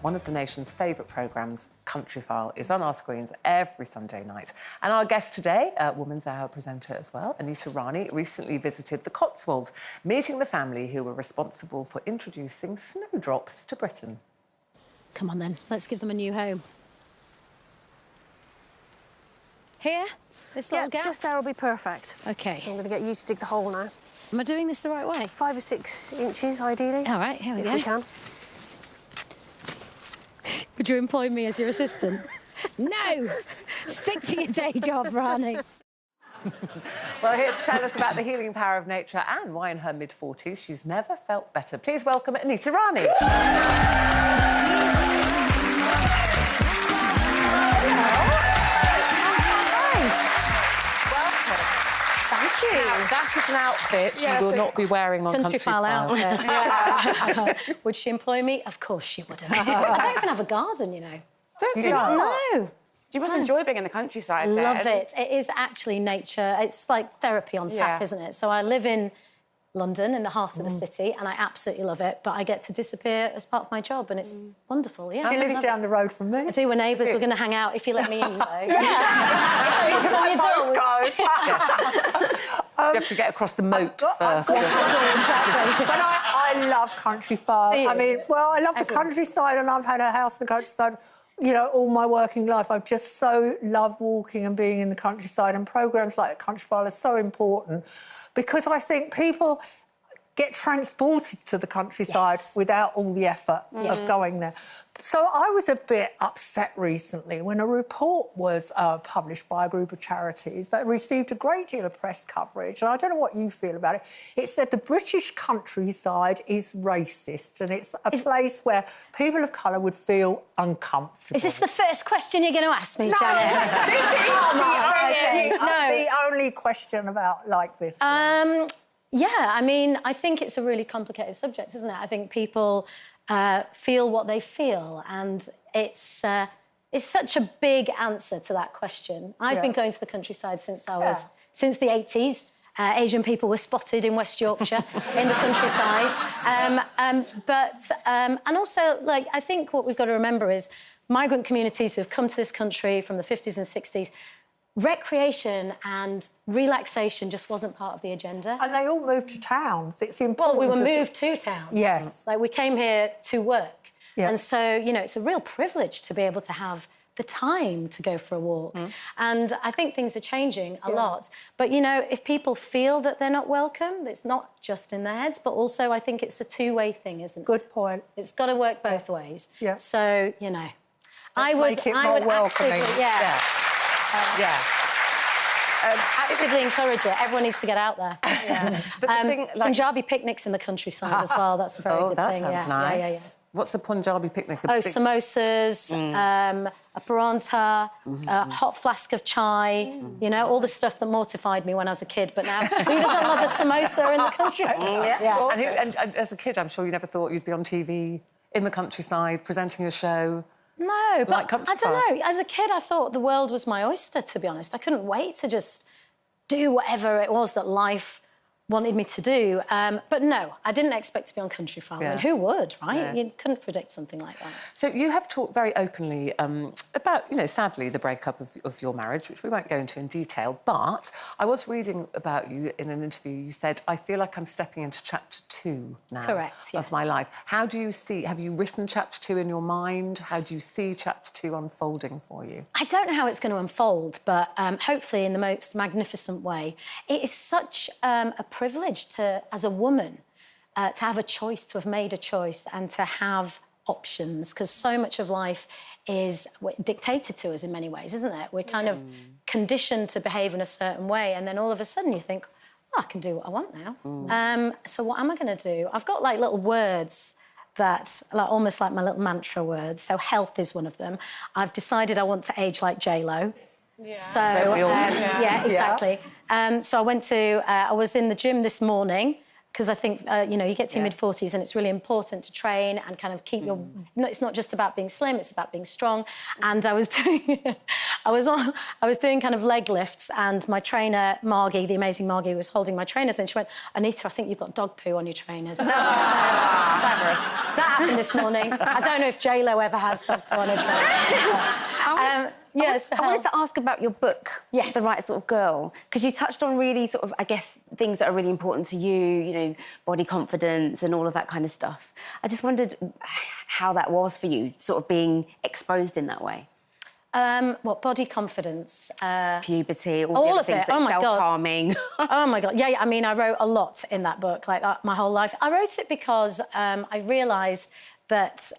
one of the nation's favourite programmes, Countryfile, is on our screens every Sunday night. And our guest today, Woman's Hour presenter as well, Anita Rani, recently visited the Cotswolds, meeting the family who were responsible for introducing snowdrops to Britain. Come on then, let's give them a new home. Here? This little gap? Just there will be perfect. OK. So I'm going to get you to dig the hole now. Am I doing this the right way? 5 or 6 inches, ideally. All right, here we go. If we can. Would you employ me as your assistant? No! Stick to your day job, Rani. Well, here to tell us about the healing power of nature and why in her mid-40s she's never felt better. Please welcome Anita Rani. Now, that is an outfit you will not be wearing on Countryfile outfit. Would she employ me? Of course she wouldn't. I don't even have a garden, you know. Don't you? No. You must enjoy being in the countryside then. Love it. It is actually nature. It's like therapy on tap, isn't it? So I live in London, in the heart of the city, and I absolutely love it, but I get to disappear as part of my job, and it's wonderful, yeah. She lives down the road from me. I do, we're neighbours, we're going to hang out if you let me in, though. It's my postcode. You have to get across the moat first. But I love Countryfile. I mean, well, I love the countryside, and I've had a house in the countryside, you know, all my working life. I've just so loved walking and being in the countryside, and programmes like Countryfile are so important because I think people get transported to the countryside without all the effort of going there. So I was a bit upset recently when a report was published by a group of charities that received a great deal of press coverage, and I don't know what you feel about it. It said the British countryside is racist, and it's a place where people of colour would feel uncomfortable. Is this the first question you're going to ask me, No, Janet? this is the only question about like this. Yeah, I mean, I think it's a really complicated subject, isn't it? I think people feel what they feel, and it's such a big answer to that question. I've been going to the countryside since I was since the 80s. Asian people were spotted in West Yorkshire in the countryside, and also, like, I think what we've got to remember is migrant communities who have come to this country from the 50s and 60s. Recreation and relaxation just wasn't part of the agenda. And they all moved to towns. It's important. Well, we were moved to towns. Yes. Like, we came here to work. Yeah. And so, you know, it's a real privilege to be able to have the time to go for a walk. And I think things are changing a lot. But, you know, if people feel that they're not welcome, it's not just in their heads, but also I think it's a two-way thing, isn't it? Good point. It's got to work both ways. Yeah. So, you know, I would actively, actively encourage it. Everyone needs to get out there. But the thing, like, Punjabi picnics in the countryside as well. That's a very good that thing. Sounds nice. What's a Punjabi picnic? Samosas, a paratha, a hot flask of chai, you know, all the stuff that mortified me when I was a kid. But now, who doesn't love a samosa in the countryside? And as a kid, I'm sure you never thought you'd be on TV in the countryside presenting a show. No, but like I don't know. As a kid, I thought the world was my oyster, to be honest. I couldn't wait to just do whatever it was that life wanted me to do. But no, I didn't expect to be on Countryfile. I mean, who would, right? Yeah. You couldn't predict something like that. So you have talked very openly about, you know, sadly, the breakup of your marriage, which we won't go into in detail, but I was reading about you in an interview. You said, I feel like I'm stepping into chapter 2 now of my life. How do you see... Have you written chapter 2 in your mind? How do you see chapter 2 unfolding for you? I don't know how it's going to unfold, but hopefully in the most magnificent way. It is such a privilege to, as a woman, to have a choice, to have made a choice and to have options, because so much of life is dictated to us in many ways, isn't it? We're kind of conditioned to behave in a certain way, and then all of a sudden you think, oh, I can do what I want now. So what am I going to do? I've got, like, little words that, like, almost like my little mantra words. So health is one of them. I've decided I want to age like J-Lo. So, exactly. So I went to... I was in the gym this morning because I think, you know, you get to your mid-40s and it's really important to train and kind of keep your... No, it's not just about being slim, it's about being strong. And I was doing... I was doing kind of leg lifts, and my trainer, Margie, the amazing Margie, was holding my trainers, and she went, "Anita, I think you've got dog poo on your trainers." That happened this morning. I don't know if J-Lo ever has dog poo on her trainers. Yes. I wanted to ask about your book, Yes. The Right Sort of Girl, because you touched on really sort of, I guess, things that are really important to you, you know, body confidence and all of that kind of stuff. I just wondered how that was for you, sort of being exposed in that way. What, body confidence? Puberty, all all the of things it. that Oh, my God. self-harming. Oh, my God. Yeah, I mean, I wrote a lot in that book, like that, my whole life. I wrote it because I realised that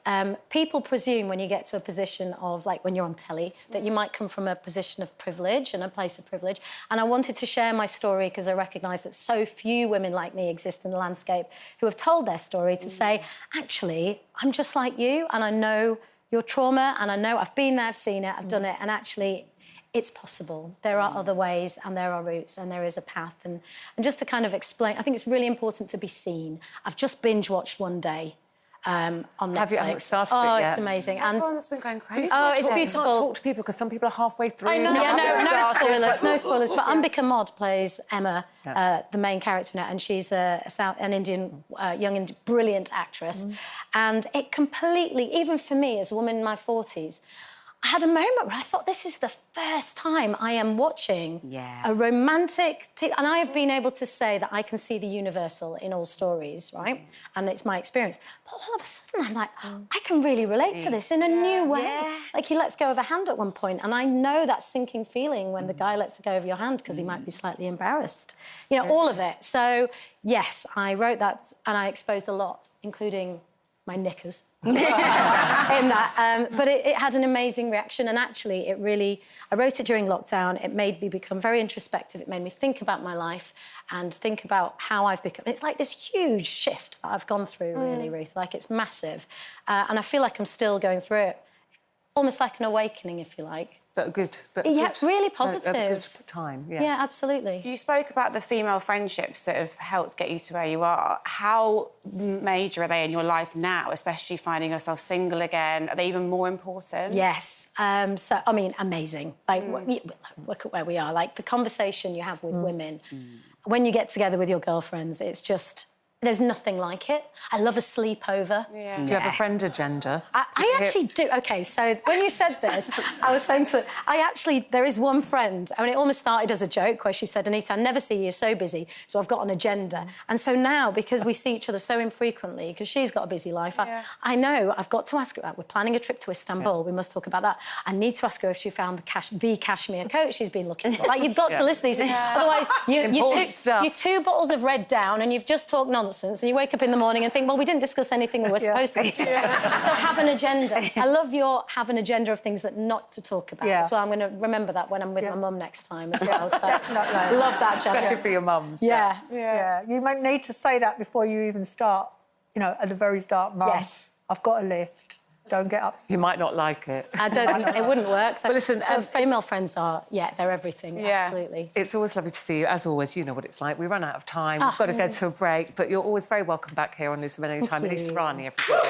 people presume when you get to a position of, like, when you're on telly, that you might come from a position of privilege and a place of privilege. And I wanted to share my story because I recognise that so few women like me exist in the landscape who have told their story to say, actually, I'm just like you and I know your trauma and I know I've been there, I've seen it, I've done it, and actually it's possible. There are other ways and there are routes and there is a path. And just to kind of explain, I think it's really important to be seen. I've just binge-watched One Day on Netflix. Have you? I haven't started it Oh, yet. it's amazing. And Everyone's been going crazy. oh, it's You beautiful. can't talk to people because some people are halfway through. I know. some Yeah, people no are spoilers, no started. spoilers. But Ambika Mod plays Emma, the main character in it, and she's an Indian, brilliant actress. And it completely, even for me, as a woman in my 40s, I had a moment where I thought, this is the first time I am watching a romantic... and I have been able to say that I can see the universal in all stories, right? And it's my experience. But all of a sudden, I'm like, I can really relate to this in a new way. Like, he lets go of a hand at one point, and I know that sinking feeling when the guy lets go of your hand because he might be slightly embarrassed. You know, all of it. So, yes, I wrote that, and I exposed a lot, including my knickers in that. But it had an amazing reaction, and actually it really... I wrote it during lockdown. It made me become very introspective. It made me think about my life and think about how I've become... It's like this huge shift that I've gone through, really, Ruth. Like, it's massive. And I feel like I'm still going through it. Almost like an awakening, if you like. But good. But Yeah, good, really A positive. good time, yeah. Yeah, absolutely. You spoke about the female friendships that have helped get you to where you are. How major are they in your life now, especially finding yourself single again? Are they even more important? Yes. So, I mean, amazing. Like, look at where we are. Like, the conversation you have with women, when you get together with your girlfriends, it's just... There's nothing like it. I love a sleepover. Do you have a friend agenda? I actually do. OK, so when you said this, I was saying to... there is one friend, I mean, it almost started as a joke where she said, Anita, I never see you, you're so busy, so I've got an agenda. And so now, because we see each other so infrequently, because she's got a busy life, I know I've got to ask her, we're planning a trip to Istanbul, we must talk about that. I need to ask her if she found the cashmere coat she's been looking for. Like, you've got to list these things. Otherwise, you're two bottles of red down and you've just talked nonsense. And you wake up in the morning and think, well, we didn't discuss anything we were supposed to discuss. So have an agenda. I love your have an agenda of things that not to talk about as well. I'm going to remember that when I'm with my mum next time as well. So Definitely. love that, Jack. Especially for your mums. Yeah. You might need to say that before you even start, you know, at the very start, Mum. Yes. I've got a list. Don't get upset. You might not like it. I don't think it wouldn't work. But listen, female friends are, they're everything, absolutely. It's always lovely to see you. As always, you know what it's like. We run out of time. We've got to go to a break, but you're always very welcome back here on Newswoman Anytime. Anita Rani, everybody.